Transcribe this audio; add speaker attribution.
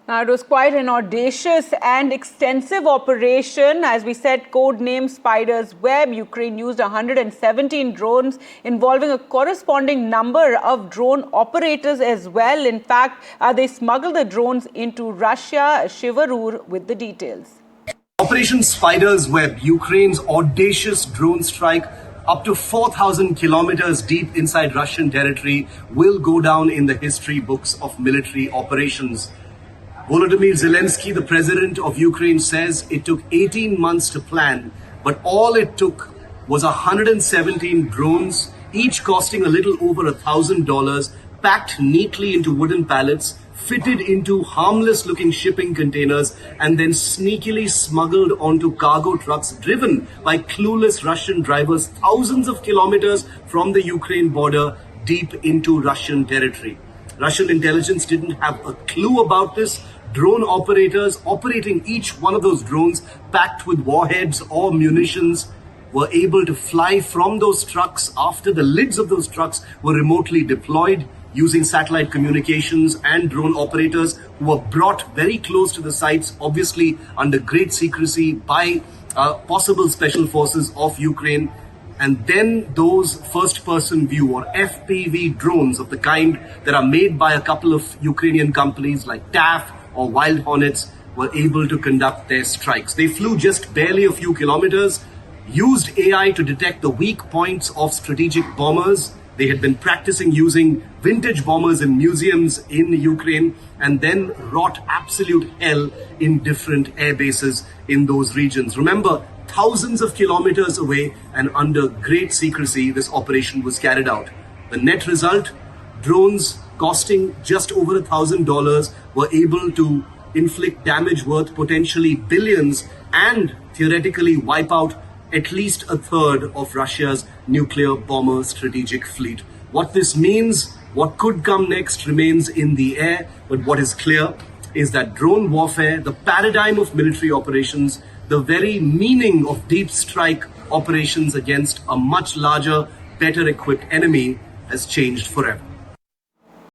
Speaker 1: Now, it was quite an audacious and extensive operation. As we said, codenamed Spider's Web. Ukraine used 117 drones involving a corresponding number of drone operators as well. In fact, they smuggled the drones into Russia. Shivarur with the details.
Speaker 2: Operation Spider's Web, Ukraine's audacious drone strike up to 4,000 kilometers deep inside Russian territory, will go down in the history books of military operations. Volodymyr Zelensky, the president of Ukraine, says it took 18 months to plan, but all it took was 117 drones, each costing a little over $1,000, packed neatly into wooden pallets, fitted into harmless-looking shipping containers, and then sneakily smuggled onto cargo trucks driven by clueless Russian drivers thousands of kilometers from the Ukraine border deep into Russian territory. Russian intelligence didn't have a clue about this. Drone operators operating each one of those drones packed with warheads or munitions were able to fly from those trucks after the lids of those trucks were remotely deployed using satellite communications, and drone operators who were brought very close to the sites, obviously under great secrecy by possible special forces of Ukraine. And then those first-person view or FPV drones of the kind that are made by a couple of Ukrainian companies like TAF or Wild Hornets were able to conduct their strikes. They flew just barely a few kilometers, used AI to detect the weak points of strategic bombers. They had been practicing using vintage bombers in museums in Ukraine, and then wrought absolute hell in different air bases in those regions. Remember, thousands of kilometers away and under great secrecy, this operation was carried out. The net result, drones costing just over $1,000 were able to inflict damage worth potentially billions and theoretically wipe out at least a third of Russia's nuclear bomber strategic fleet. What this means, what could come next, remains in the air, but what is clear is that drone warfare, the paradigm of military operations, the very meaning of deep strike operations against a much larger, better equipped enemy, has changed forever.